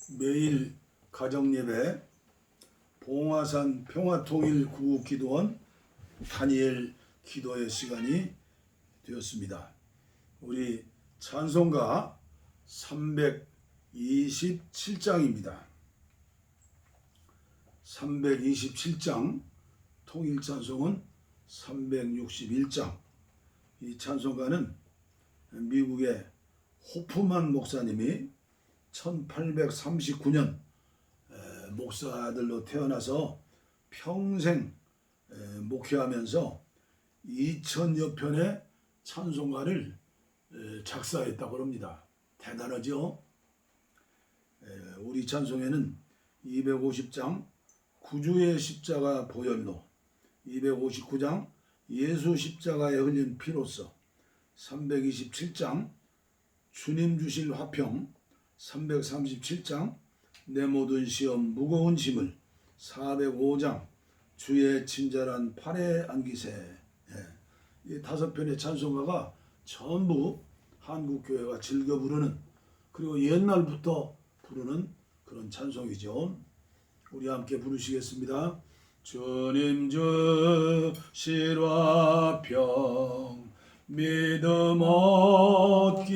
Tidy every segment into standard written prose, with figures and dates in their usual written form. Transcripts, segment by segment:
매일 가정예배 봉화산 평화통일구국기도원 다니엘 기도의 시간이 되었습니다. 우리 찬송가 327장입니다. 327장, 통일찬송은 361장. 이 찬송가는 미국의 호프만 목사님이 1839년 목사들로 태어나서 평생 목회하면서 2000여 편의 찬송가를 작사했다고 합니다. 대단하죠? 우리 찬송에는 250장 구주의 십자가 보혈로, 259장 예수 십자가에 흘린 피로써, 327장 주님 주실 화평, 337장 내 모든 시험 무거운 짐을, 405장 주의 친절한 팔에 안기세. 이 5편의 찬송가가 전부 한국교회가 즐겨 부르는, 그리고 옛날부터 부르는 그런 찬송이죠. 우리 함께 부르시겠습니다. 주님 주실 화평 믿음 얻기에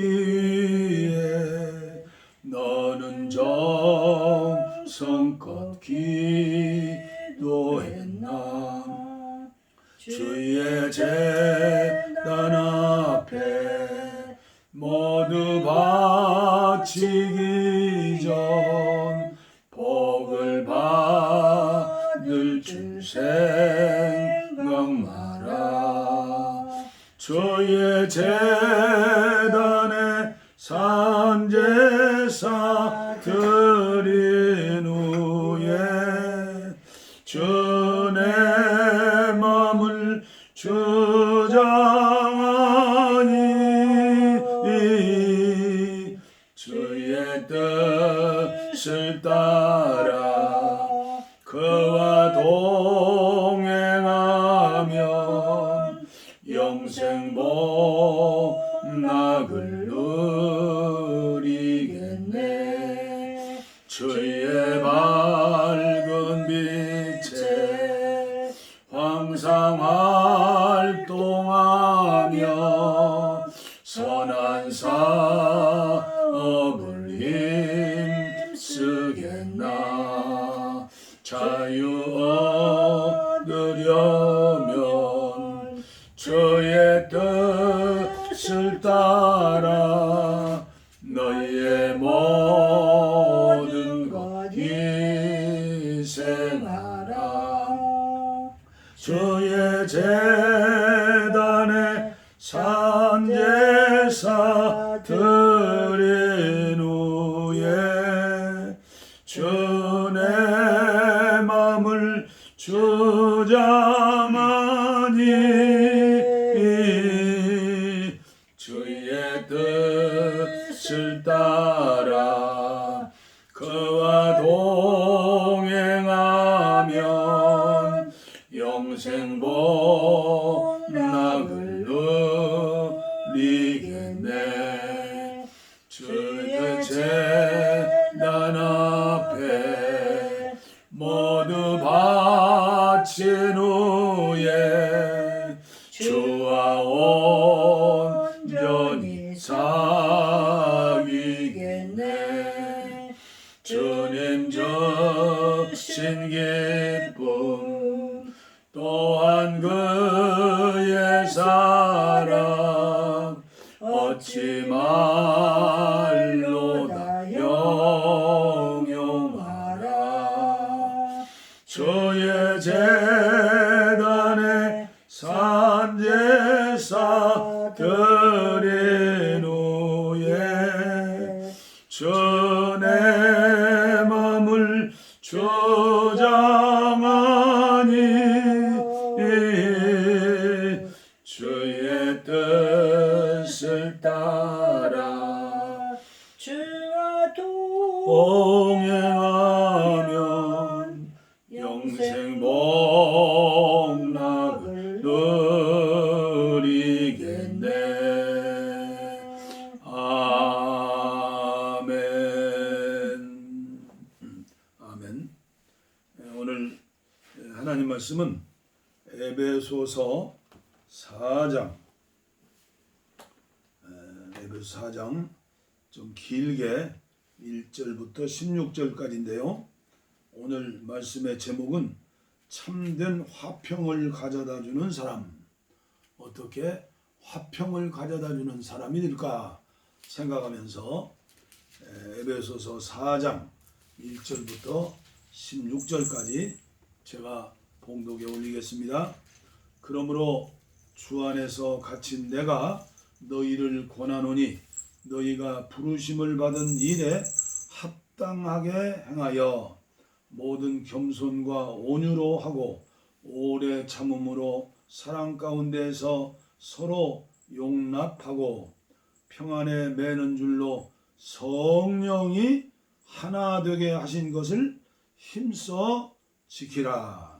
너는 정성껏 기도했나. 주의 제단 앞에 모두 바치기 전 복을 받을 줄 생각 마라. 주의 제단에 산제사 드린 후에 주의 마음을 주장하니 주의 뜻을 따라 그와 동행하면 영생 복락을 누리겠네. 주의 밝은 빛에 항상 활동하며 선한 사업을 힘쓰겠나. 자유 얻으려면 주의 뜻을 따라 너희의 모든 것 희생하라. 주의 제단에 산제사 드린 후에 주의 마음을 주장하니 주의 뜻을 따라 그와 동행하면 영생 복락을 누리겠네. 주의 제단 앞에 모두 바친 후에 주와 온전히 사귀겠네. 주님 주신 기쁨 또한 그의 사랑 어찌 말로다 영영하라. 주의 제단에 산제사 드린 후에 주의 마음을 주장하니 주의 뜻을 따라 주와 동행하면 영생 복락을 누리겠네. 아멘. 하나님 말씀은 에베소서 4장 에베소 4장 좀 길게 1절부터 16절까지인데요. 오늘 말씀의 제목은 참된 화평을 가져다 주는 사람. 어떻게 화평을 가져다 주는 사람이 될까 생각하면서 에베소서 4장 1절부터 16절까지 제가 봉독에 올리겠습니다. 그러므로 주 안에서 갇힌 내가 너희를 권하노니 너희가 부르심을 받은 일에 합당하게 행하여 모든 겸손과 온유로 하고 오래 참음으로 사랑 가운데서 서로 용납하고 평안에 매는 줄로 성령이 하나 되게 하신 것을 힘써 지키라.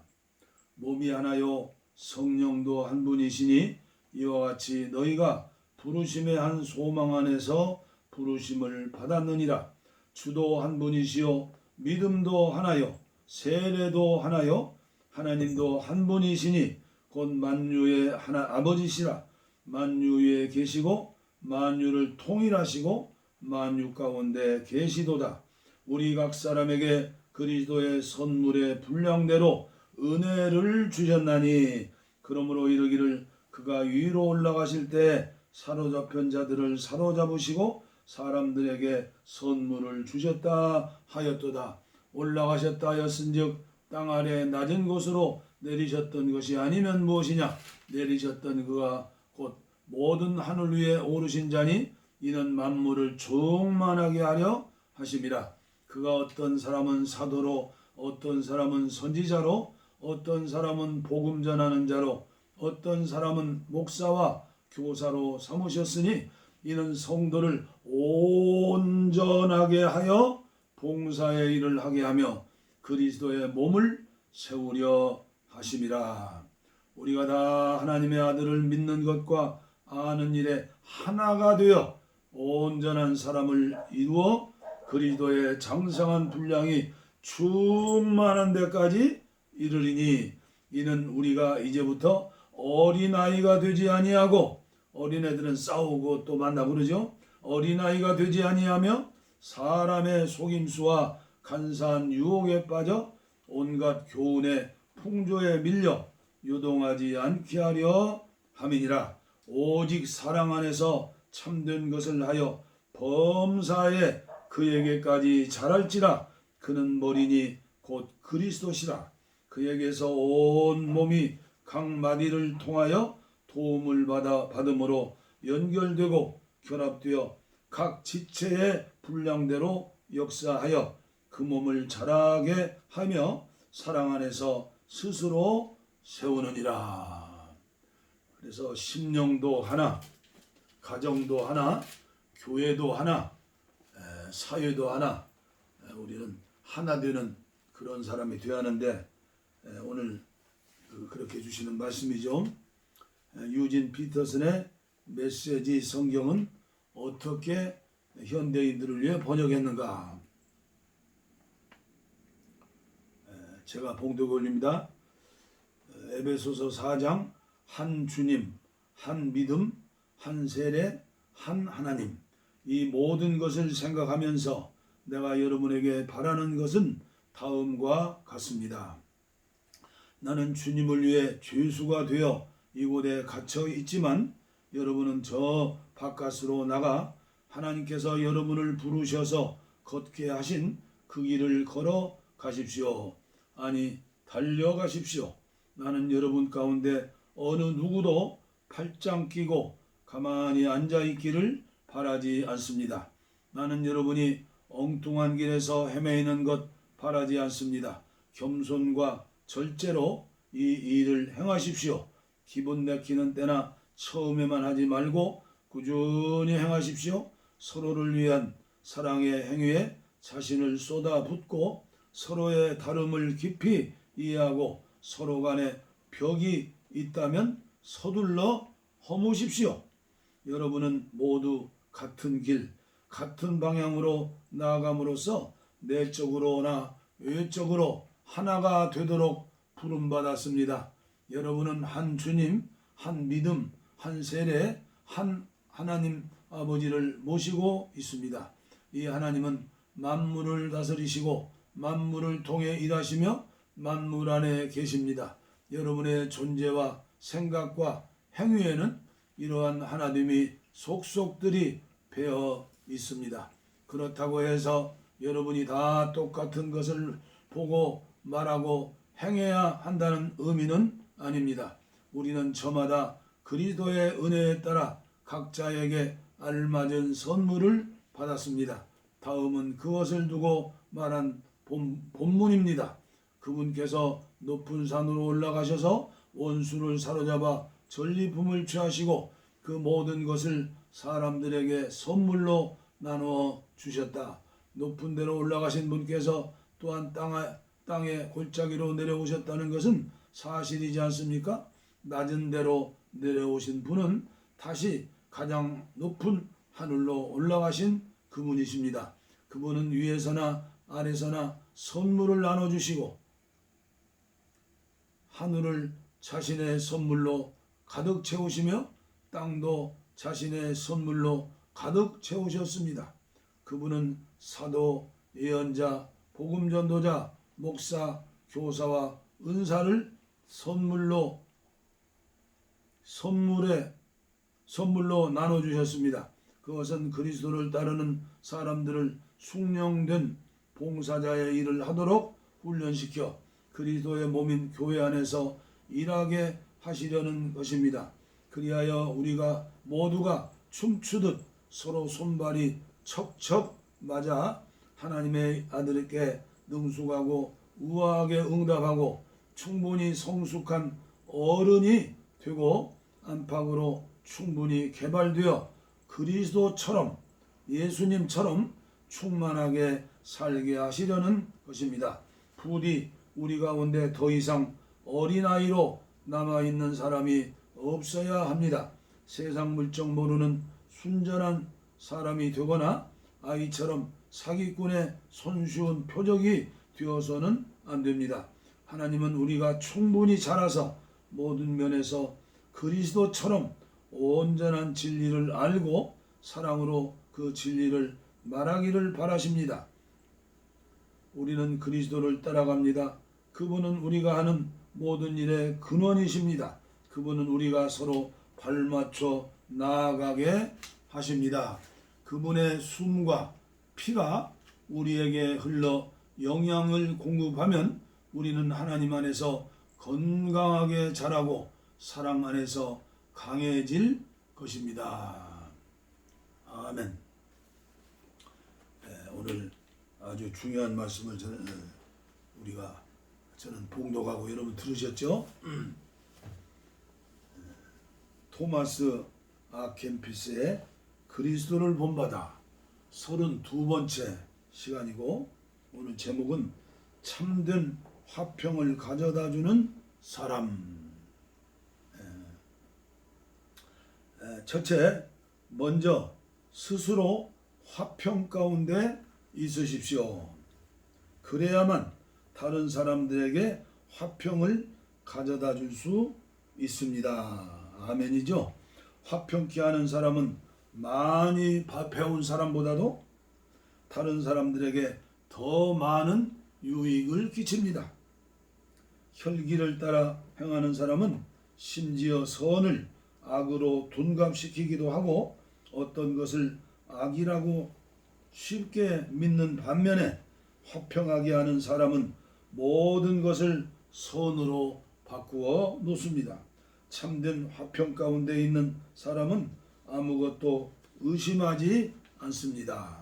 몸이 하나요 성령도 한 분이시니 이와 같이 너희가 부르심의 한 소망 안에서 부르심을 받았느니라. 주도 한 분이시요 믿음도 하나요 세례도 하나요 하나님도 한 분이시니 곧 만유의 하나 아버지시라. 만유 위에 계시고 만유를 통일하시고 만유 가운데 계시도다. 우리 각 사람에게 그리스도의 선물의 분량대로 은혜를 주셨나니 그러므로 이르기를 그가 위로 올라가실 때 사로잡힌 자들을 사로잡으시고 사람들에게 선물을 주셨다 하였도다. 올라가셨다 하였은즉 땅 아래 낮은 곳으로 내리셨던 것이 아니면 무엇이냐. 내리셨던 그가 곧 모든 하늘 위에 오르신 자니 이는 만물을 충만하게 하려 하심이라. 그가 어떤 사람은 사도로 어떤 사람은 선지자로 어떤 사람은 복음 전하는 자로 어떤 사람은 목사와 교사로 삼으셨으니 이는 성도를 온전하게 하여 봉사의 일을 하게 하며 그리스도의 몸을 세우려 하심이라. 우리가 다 하나님의 아들을 믿는 것과 아는 일에 하나가 되어 온전한 사람을 이루어 그리스도의 장성한 분량이 충만한 데까지 이르리니 이는 우리가 이제부터 어린아이가 되지 아니하고 어린애들은 싸우고 또 만나고 그러죠. 어린아이가 되지 아니하며 사람의 속임수와 간사한 유혹에 빠져 온갖 교훈의 풍조에 밀려 요동하지 않게 하려 함이니라. 오직 사랑 안에서 참된 것을 하여 범사에 그에게까지 자랄지라. 그는 머리니 곧 그리스도시라. 그에게서 온 몸이 각 마디를 통하여 도움을 받음으로 연결되고 결합되어 각 지체의 분량대로 역사하여 그 몸을 자라게 하며 사랑 안에서 스스로 세우느니라. 그래서 심령도 하나, 가정도 하나, 교회도 하나, 사회도 하나, 우리는 하나 되는 그런 사람이 되어야 하는데 오늘 그렇게 주시는 말씀이죠. 유진 피터슨의 메시지 성경은 어떻게 현대인들을 위해 번역했는가. 제가 봉독 올립니다. 에베소서 4장 한 주님, 한 믿음, 한 세례, 한 하나님. 이 모든 것을 생각하면서 내가 여러분에게 바라는 것은 다음과 같습니다. 나는 주님을 위해 죄수가 되어 이곳에 갇혀 있지만 여러분은 저 바깥으로 나가 하나님께서 여러분을 부르셔서 걷게 하신 그 길을 걸어 가십시오. 아니 달려가십시오. 나는 여러분 가운데 어느 누구도 팔짱 끼고 가만히 앉아 있기를 바라지 않습니다. 나는 여러분이 엉뚱한 길에서 헤매이는 것 바라지 않습니다. 겸손과 절제로 이 일을 행하십시오. 기분 내키는 때나 처음에만 하지 말고 꾸준히 행하십시오. 서로를 위한 사랑의 행위에 자신을 쏟아붓고 서로의 다름을 깊이 이해하고 서로 간에 벽이 있다면 서둘러 허무십시오. 여러분은 모두 같은 길, 같은 방향으로 나아감으로써 내적으로나 외적으로 하나가 되도록 부름받았습니다. 여러분은 한 주님, 한 믿음, 한 세례, 한 하나님 아버지를 모시고 있습니다. 이 하나님은 만물을 다스리시고 만물을 통해 일하시며 만물 안에 계십니다. 여러분의 존재와 생각과 행위에는 이러한 하나님이 속속들이 배어 있습니다. 그렇다고 해서 여러분이 다 똑같은 것을 보고 말하고 행해야 한다는 의미는 아닙니다. 우리는 저마다 그리스도의 은혜에 따라 각자에게 알맞은 선물을 받았습니다. 다음은 그것을 두고 말한 본문입니다. 그분께서 높은 산으로 올라가셔서 원수를 사로잡아 전리품을 취하시고 그 모든 것을 사람들에게 선물로 나누어 주셨다. 높은 데로 올라가신 분께서 또한 땅의 골짜기로 내려오셨다는 것은 사실이지 않습니까? 낮은 데로 내려오신 분은 다시 가장 높은 하늘로 올라가신 그분이십니다. 그분은 위에서나 아래서나 선물을 나눠주시고 하늘을 자신의 선물로 가득 채우시며 땅도 자신의 선물로 가득 채우셨습니다. 그분은 사도, 예언자, 복음전도자, 목사, 교사와 은사를 선물로 나눠주셨습니다. 그것은 그리스도를 따르는 사람들을 숙련된 봉사자의 일을 하도록 훈련시켜 그리스도의 몸인 교회 안에서 일하게 하시려는 것입니다. 그리하여 우리가 모두가 춤추듯 서로 손발이 척척 맞아 하나님의 아들에게 능숙하고 우아하게 응답하고 충분히 성숙한 어른이 되고 안팎으로 충분히 개발되어 그리스도처럼 예수님처럼 충만하게 살게 하시려는 것입니다. 부디 우리 가운데 더 이상 어린아이로 남아있는 사람이 없어야 합니다. 세상 물정 모르는 순전한 사람이 되거나 아이처럼 사기꾼의 손쉬운 표적이 되어서는 안 됩니다. 하나님은 우리가 충분히 자라서 모든 면에서 그리스도처럼 온전한 진리를 알고 사랑으로 그 진리를 말하기를 바라십니다. 우리는 그리스도를 따라갑니다. 그분은 우리가 하는 모든 일의 근원이십니다. 그분은 우리가 서로 발맞춰 나아가게 하십니다. 그분의 숨과 피가 우리에게 흘러 영양을 공급하면 우리는 하나님 안에서 건강하게 자라고 사랑 안에서 강해질 것입니다. 아멘. 오늘 아주 중요한 말씀을 저는 봉독하고 여러분 들으셨죠? 토마스 아켄피스의 그리스도를 본받아 32번째 시간이고 오늘 제목은 참된 화평을 가져다주는 사람. 첫째, 먼저 스스로 화평 가운데 있으십시오. 그래야만 다른 사람들에게 화평을 가져다 줄 수 있습니다. 아멘이죠. 화평케 하는 사람은 많이 배운 사람보다도 다른 사람들에게 더 많은 유익을 끼칩니다. 혈기를 따라 행하는 사람은 심지어 선을 악으로 둔갑시키기도 하고 어떤 것을 악이라고 쉽게 믿는 반면에 화평하게 하는 사람은 모든 것을 선으로 바꾸어 놓습니다. 참된 화평 가운데 있는 사람은 아무것도 의심하지 않습니다.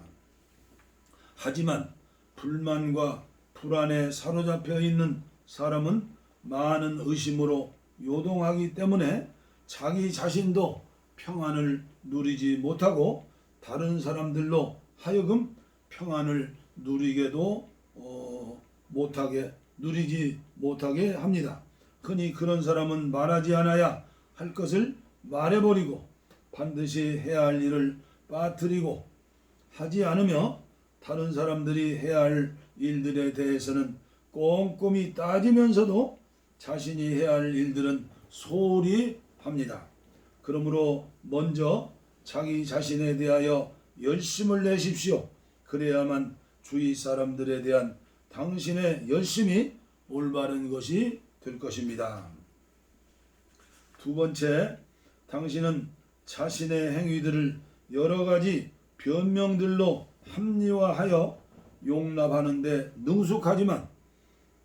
하지만 불만과 불안에 사로잡혀 있는 사람은 많은 의심으로 요동하기 때문에 자기 자신도 평안을 누리지 못하고 다른 사람들로 하여금 평안을 누리지 못하게 합니다. 흔히 그런 사람은 말하지 않아야 할 것을 말해버리고 반드시 해야 할 일을 빠뜨리고 하지 않으며 다른 사람들이 해야 할 일들에 대해서는 꼼꼼히 따지면서도 자신이 해야 할 일들은 소홀히 합니다. 그러므로 먼저 자기 자신에 대하여 열심을 내십시오. 그래야만 주위 사람들에 대한 당신의 열심이 올바른 것이 될 것입니다. 두 번째, 당신은 자신의 행위들을 여러 가지 변명들로 합리화하여 용납하는 데 능숙하지만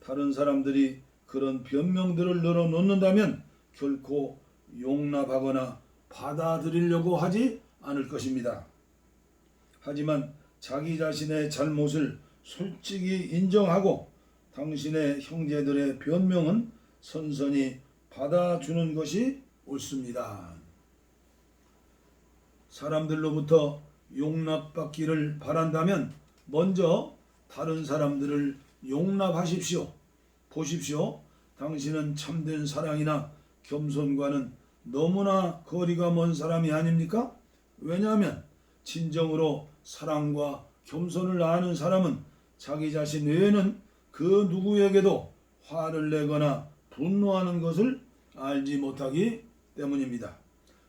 다른 사람들이 그런 변명들을 늘어놓는다면 결코 용납하거나 받아들이려고 하지 않을 것입니다. 하지만 자기 자신의 잘못을 솔직히 인정하고 당신의 형제들의 변명은 선선히 받아주는 것이 옳습니다. 사람들로부터 용납받기를 바란다면 먼저 다른 사람들을 용납하십시오. 보십시오. 당신은 참된 사랑이나 겸손과는 너무나 거리가 먼 사람이 아닙니까? 왜냐하면 진정으로 사랑과 겸손을 아는 사람은 자기 자신 외에는 그 누구에게도 화를 내거나 분노하는 것을 알지 못하기 때문입니다.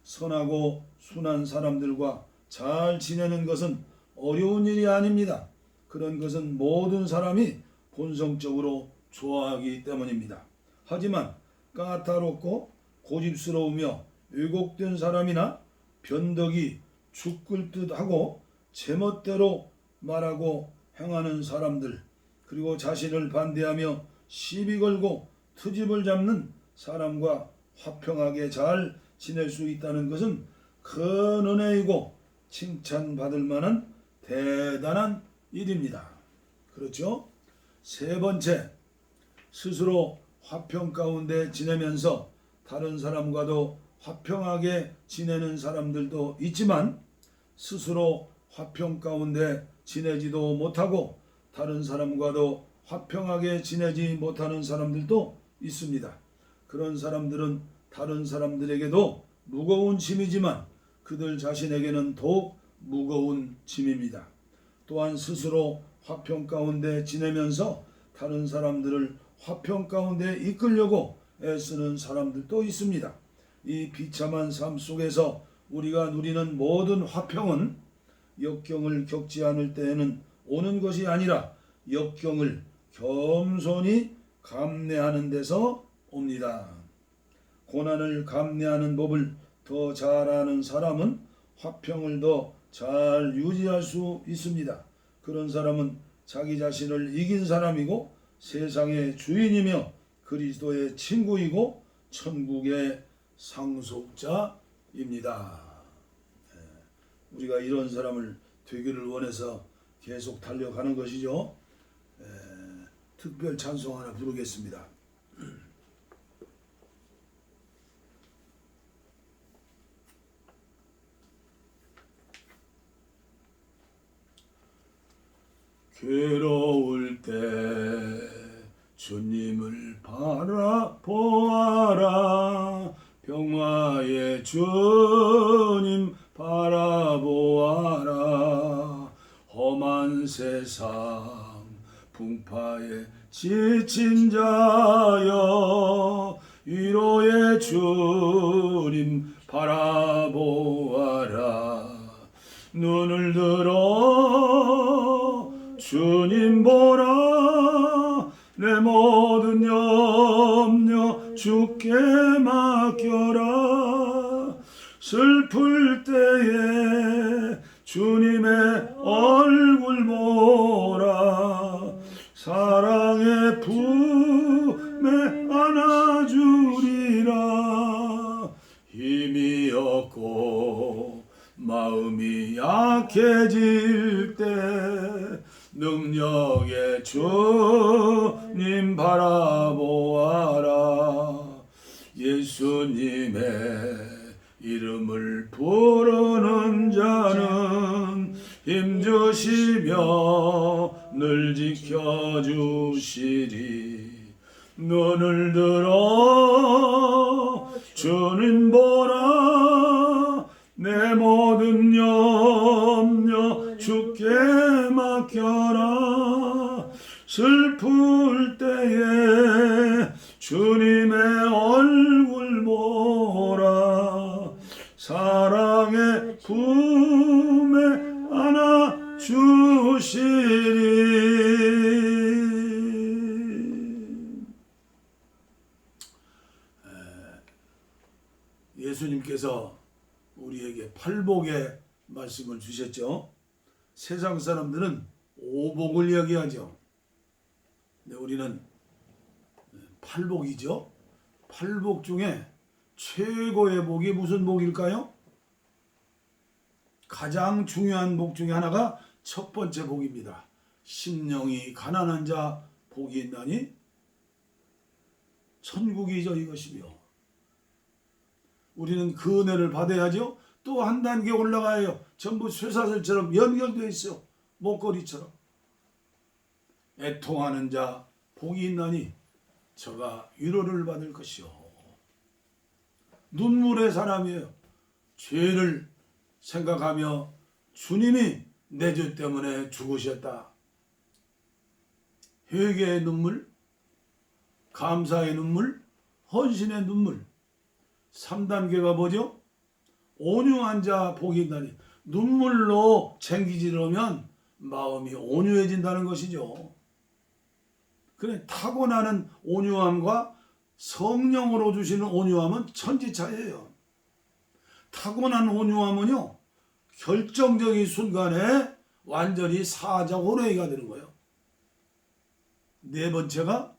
선하고 순한 사람들과 잘 지내는 것은 어려운 일이 아닙니다. 그런 것은 모든 사람이 본성적으로 좋아하기 때문입니다. 하지만 까다롭고 고집스러우며 왜곡된 사람이나 변덕이 죽을 듯하고 제멋대로 말하고 행하는 사람들, 그리고 자신을 반대하며 시비 걸고 트집을 잡는 사람과 화평하게 잘 지낼 수 있다는 것은 큰 은혜이고 칭찬받을 만한 대단한 일입니다. 그렇죠? 세 번째, 스스로 화평 가운데 지내면서 다른 사람과도 화평하게 지내는 사람들도 있지만 스스로 화평 가운데 지내지도 못하고 다른 사람과도 화평하게 지내지 못하는 사람들도 있습니다. 그런 사람들은 다른 사람들에게도 무거운 짐이지만 그들 자신에게는 더욱 무거운 짐입니다. 또한 스스로 화평 가운데 지내면서 다른 사람들을 화평 가운데 이끌려고 애쓰는 사람들도 있습니다. 이 비참한 삶 속에서 우리가 누리는 모든 화평은 역경을 겪지 않을 때에는 오는 것이 아니라 역경을 겸손히 감내하는 데서 옵니다. 고난을 감내하는 법을 더 잘 아는 사람은 화평을 더 잘 유지할 수 있습니다. 그런 사람은 자기 자신을 이긴 사람이고 세상의 주인이며 그리스도의 친구이고 천국의 상속자입니다. 우리가 이런 사람을 되기를 원해서 계속 달려가는 것이죠. 특별 찬송 하나 부르겠습니다. 괴로울 때 주님을 바라보아라. 평화의 주님 바라보아라. 험한 세상 풍파에 지친 자여 위로의 주님 바라보아라. 눈을 들어 주님 보라. 내 모든 염려 주께 맡겨라. 슬플 때에 주님의 얼굴 보라. 사랑의 품에 안아주리라. 힘이 없고 마음이 약해질 때 능력의 주님 바라보아라. 예수님의 이름을 부르는 자는 힘주시며 늘 지켜주시리. 눈을 들어 주님 보라. 내 모든 염려 주께 맡겨라. 슬플 때에 주님의 얼굴 보라 사랑의 품에 안아 주시리. 예수님께서 우리에게 팔복의 말씀을 주셨죠. 세상 사람들은 오복을 이야기하죠. 근데 우리는 팔복이죠. 팔복 중에 최고의 복이 무슨 복일까요? 가장 중요한 복 중에 하나가 첫 번째 복입니다. 심령이 가난한 자 복이 있나니 천국이죠 이것이며, 우리는 그 은혜를 받아야죠. 또 한 단계 올라가요. 전부 쇠사슬처럼 연결되어 있어. 목걸이처럼. 애통하는 자 복이 있나니 저가 위로를 받을 것이요. 눈물의 사람이에요. 죄를 생각하며 주님이 내 죄 때문에 죽으셨다. 회개의 눈물, 감사의 눈물, 헌신의 눈물. 3단계가 뭐죠? 온유한 자 복이 있나니, 눈물로 챙기지려면 마음이 온유해진다는 것이죠. 그래, 타고나는 온유함과 성령으로 주시는 온유함은 천지차이예요. 타고난 온유함은요, 결정적인 순간에 완전히 사자고 호래가 되는 거예요. 네 번째가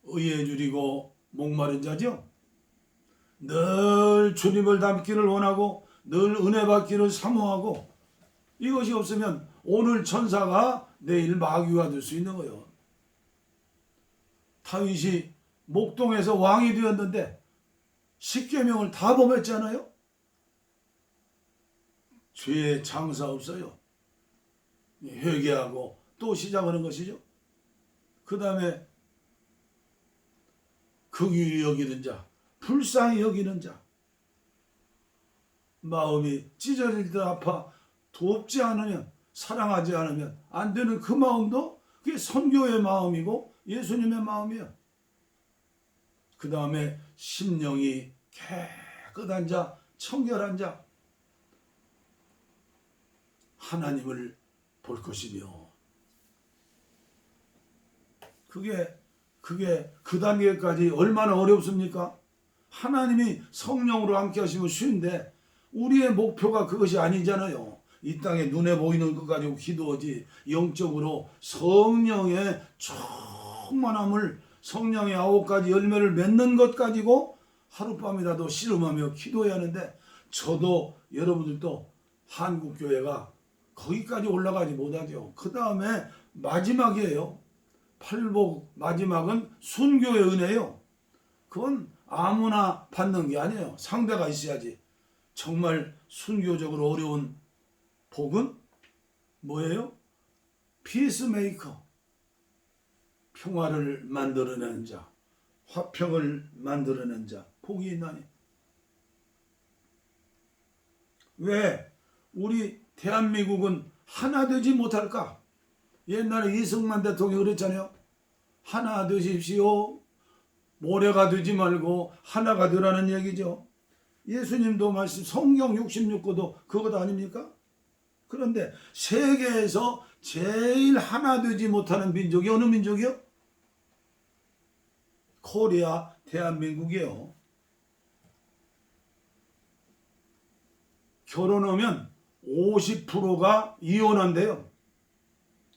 의에 줄이고 목마른 자죠. 늘 주님을 닮기를 원하고 늘 은혜 받기를 사모하고, 이것이 없으면 오늘 천사가 내일 마귀가 될 수 있는 거예요. 다윗이 목동에서 왕이 되었는데 10계명을 다 범했잖아요. 죄에 장사 없어요. 회개하고 또 시작하는 것이죠. 그 다음에 긍휼히 여기는 자, 불쌍히 여기는 자, 마음이 찢어질 듯 아파 돕지 않으면, 사랑하지 않으면 안 되는 그 마음도 그게 선교의 마음이고 예수님의 마음이야. 그 다음에 심령이 깨끗한 자, 청결한 자, 하나님을 볼 것이며, 그게 그 단계까지 얼마나 어렵습니까? 하나님이 성령으로 함께 하시면 쉬운데 우리의 목표가 그것이 아니잖아요. 이 땅에 눈에 보이는 것 가지고 기도하지, 영적으로 성령의 충만함을, 성령의 9가지 열매를 맺는 것 가지고 하룻밤이라도 씨름하며 기도해야 하는데, 저도 여러분들도 한국교회가 거기까지 올라가지 못하죠. 그 다음에 마지막이에요. 팔복 마지막은 순교의 은혜요. 그건 아무나 받는 게 아니에요. 상대가 있어야지. 정말 순교적으로 어려운 복은 뭐예요? 피스메이커, 평화를 만들어내는 자, 화평을 만들어내는 자 복이 있나니. 왜 우리 대한민국은 하나 되지 못할까? 옛날에 이승만 대통령이 그랬잖아요. 하나 되십시오. 모래가 되지 말고 하나가 되라는 얘기죠. 예수님도 말씀, 성경 66구도 그것 아닙니까? 그런데 세계에서 제일 하나 되지 못하는 민족이 어느 민족이요? 코리아, 대한민국이에요. 결혼하면 50%가 이혼한대요.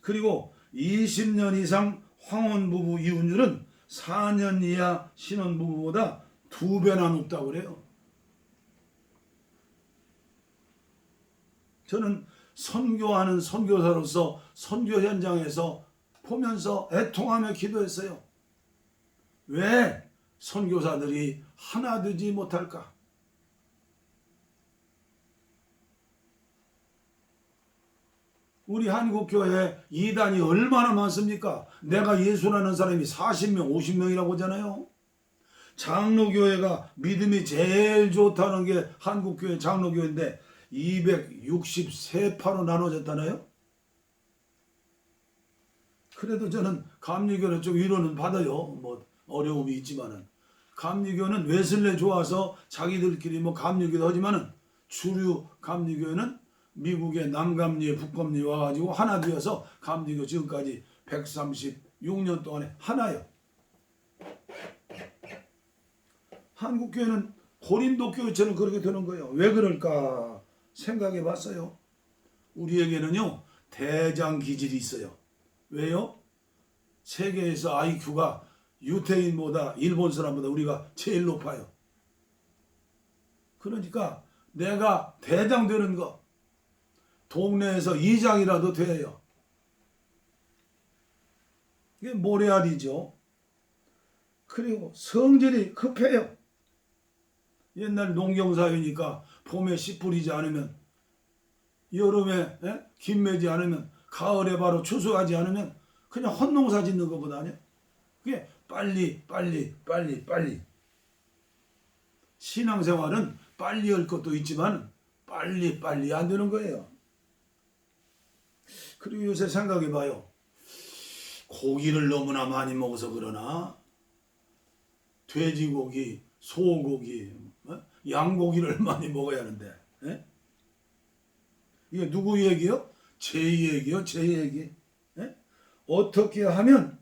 그리고 20년 이상 황혼부부 이혼율은 4년 이하 신혼부부보다 2배나 높다고 그래요. 저는 선교하는 선교사로서 선교 현장에서 보면서 애통하며 기도했어요. 왜 선교사들이 하나 되지 못할까? 우리 한국교회 이단이 얼마나 많습니까? 내가 예수라는 사람이 40명, 50명이라고 하잖아요. 장로교회가 믿음이 제일 좋다는 게 한국교회 장로교회인데 263파로 나눠졌잖아요. 그래도 저는 감리교회 쪽 위로는 받아요. 뭐 어려움이 있지만은 감리교는 웨슬레 좋아서 자기들끼리 뭐 감리교도 하지만은 주류 감리교회는 미국의 남감리에 북감리에 와가지고 하나 되어서 감리교 지금까지 136년 동안에 하나요. 한국교회는 고린도 교회처럼 그렇게 되는 거예요. 왜 그럴까 생각해 봤어요. 우리에게는요 대장 기질이 있어요. 왜요? 세계에서 IQ가 유태인보다 일본 사람보다 우리가 제일 높아요. 그러니까 내가 대장 되는 거 동네에서 이장이라도 돼요. 이게 모래알이죠. 그리고 성질이 급해요. 옛날 농경사회니까 봄에 씨 뿌리지 않으면 여름에 김 매지 않으면 가을에 바로 추수하지 않으면 그냥 헛농사 짓는 것보다 아니야. 그게 빨리 신앙생활은 빨리 할 것도 있지만 빨리 안 되는 거예요. 그리고 요새 생각해 봐요. 고기를 너무나 많이 먹어서 그러나 돼지고기, 소고기, 양고기를 많이 먹어야 하는데 이게 누구 얘기요? 제 얘기요, 제 얘기. 어떻게 하면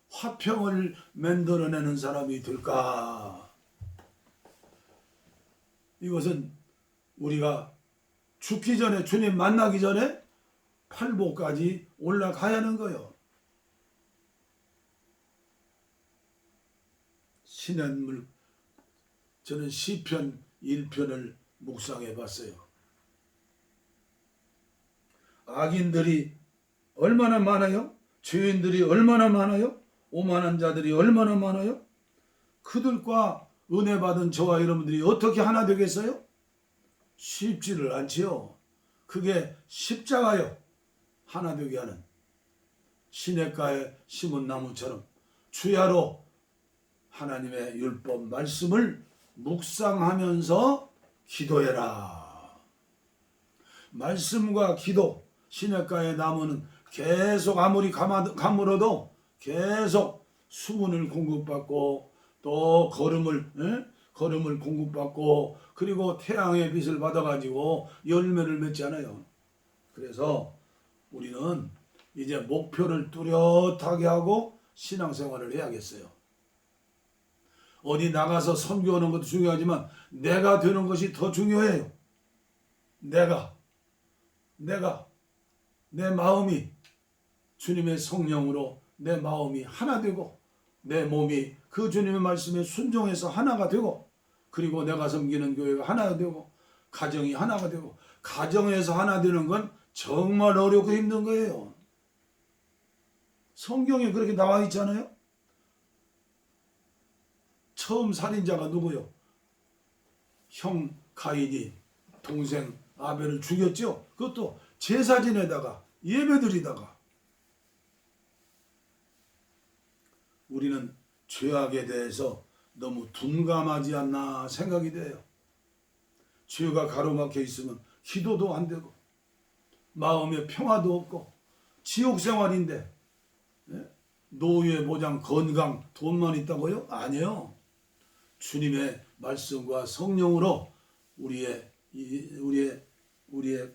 화평을 만들어내는 사람이 될까? 이것은 우리가 죽기 전에 주님 만나기 전에 팔복까지 올라가야 하는 거예요. 신한물 저는 시편 1편을 묵상해 봤어요. 악인들이 얼마나 많아요? 죄인들이 얼마나 많아요? 오만한 자들이 얼마나 많아요? 그들과 은혜 받은 저와 여러분들이 어떻게 하나 되겠어요? 쉽지를 않지요. 그게 십자가요. 하나 되게 하는 시냇가에 심은 나무처럼 주야로 하나님의 율법 말씀을 묵상하면서 기도해라. 말씀과 기도, 시냇가의 나무는 계속 아무리 가물어도 계속 수분을 공급받고 또 거름을 공급받고 그리고 태양의 빛을 받아가지고 열매를 맺지 않아요. 그래서 우리는 이제 목표를 뚜렷하게 하고 신앙생활을 해야겠어요. 어디 나가서 선교하는 것도 중요하지만 내가 되는 것이 더 중요해요. 내가 내 마음이 주님의 성령으로 내 마음이 하나 되고 내 몸이 그 주님의 말씀에 순종해서 하나가 되고 그리고 내가 섬기는 교회가 하나가 되고 가정이 하나가 되고 가정에서 하나 되는 건 정말 어렵고 힘든 거예요. 성경에 그렇게 나와 있잖아요. 처음 살인자가 누구요? 형 가인이 동생 아벨을 죽였죠. 그것도 제사 지내다가 예배드리다가. 우리는 죄악에 대해서 너무 둔감하지 않나 생각이 돼요. 죄가 가로막혀 있으면 기도도 안 되고 마음에 평화도 없고 지옥 생활인데 노후의 보장, 건강, 돈만 있다고요? 아니요. 주님의 말씀과 성령으로 우리의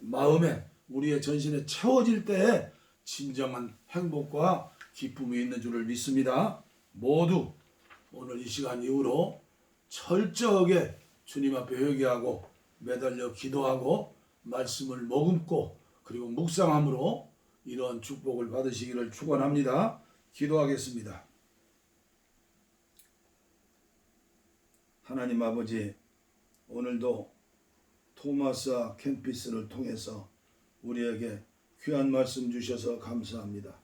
마음에 우리의 전신에 채워질 때에 진정한 행복과 기쁨이 있는 줄을 믿습니다. 모두 오늘 이 시간 이후로 철저하게 주님 앞에 회개하고 매달려 기도하고 말씀을 머금고 그리고 묵상함으로 이런 축복을 받으시기를 축원합니다. 기도하겠습니다. 하나님 아버지, 오늘도 토마스와 캠피스를 통해서 우리에게 귀한 말씀 주셔서 감사합니다.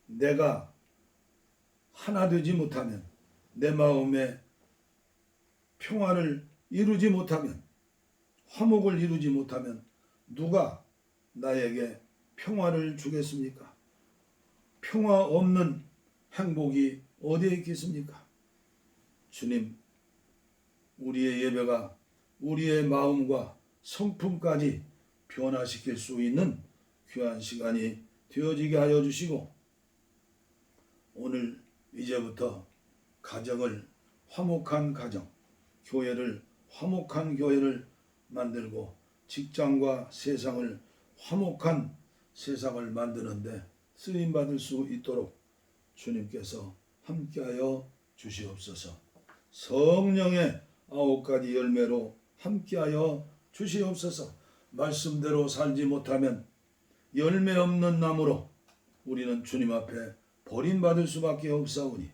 내가 하나 되지 못하면, 내 마음에 평화를 이루지 못하면, 화목을 이루지 못하면 누가 나에게 평화를 주겠습니까? 평화 없는 행복이 어디에 있겠습니까? 주님, 우리의 예배가 우리의 마음과 성품까지 변화시킬 수 있는 귀한 시간이 되어지게 하여 주시고 오늘 이제부터 가정을 화목한 가정, 교회를 화목한 교회를 만들고 직장과 세상을 화목한 세상을 만드는데 쓰임받을 수 있도록 주님께서 함께하여 주시옵소서. 성령의 9가지 열매로 함께하여 주시옵소서. 말씀대로 살지 못하면 열매 없는 나무로 우리는 주님 앞에 버림받을 수밖에 없사오니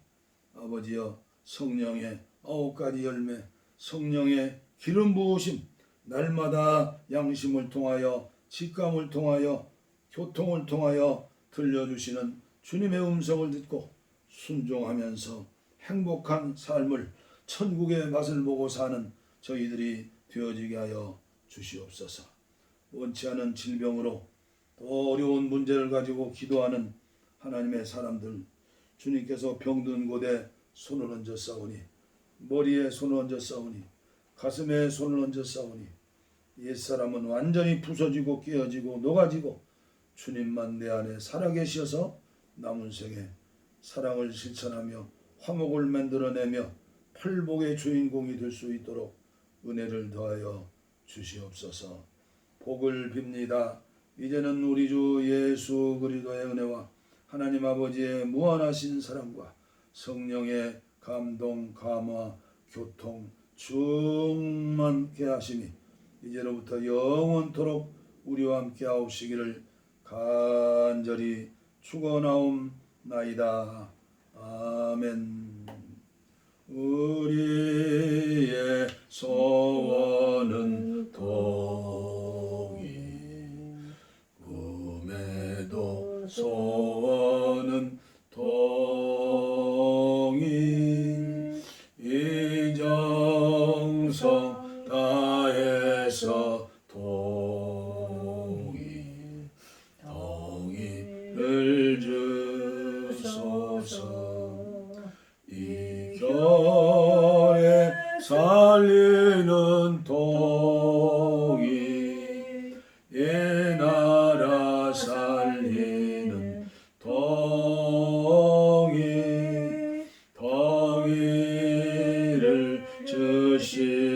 아버지여, 성령의 9가지 열매, 성령의 기름 부으심, 날마다 양심을 통하여 직감을 통하여 교통을 통하여 들려주시는 주님의 음성을 듣고 순종하면서 행복한 삶을, 천국의 맛을 보고 사는 저희들이 되어지게 하여 주시옵소서. 원치 않은 질병으로 더 어려운 문제를 가지고 기도하는 하나님의 사람들, 주님께서 병든 곳에 손을 얹어 싸우니, 머리에 손을 얹어 싸우니, 가슴에 손을 얹어 싸우니, 옛사람은 완전히 부서지고 깨어지고 녹아지고 주님만 내 안에 살아계셔서 남은 생에 사랑을 실천하며 화목을 만들어내며 팔복의 주인공이 될 수 있도록 은혜를 더하여 주시옵소서. 복을 빕니다. 이제는 우리 주 예수 그리스도의 은혜와 하나님 아버지의 무한하신 사랑과 성령의 감동, 감화, 교통, 충만케 하심이 이제로부터 영원토록 우리와 함께 하옵시기를 간절히 축원하옵나이다. 아멘. 우리의 소원은 동이, 꿈에도 소원은 동이, 이정성 다해서 동이를 주소서. 이 겨울에 살리는 동이, 이 나라 살리는 동이를 주시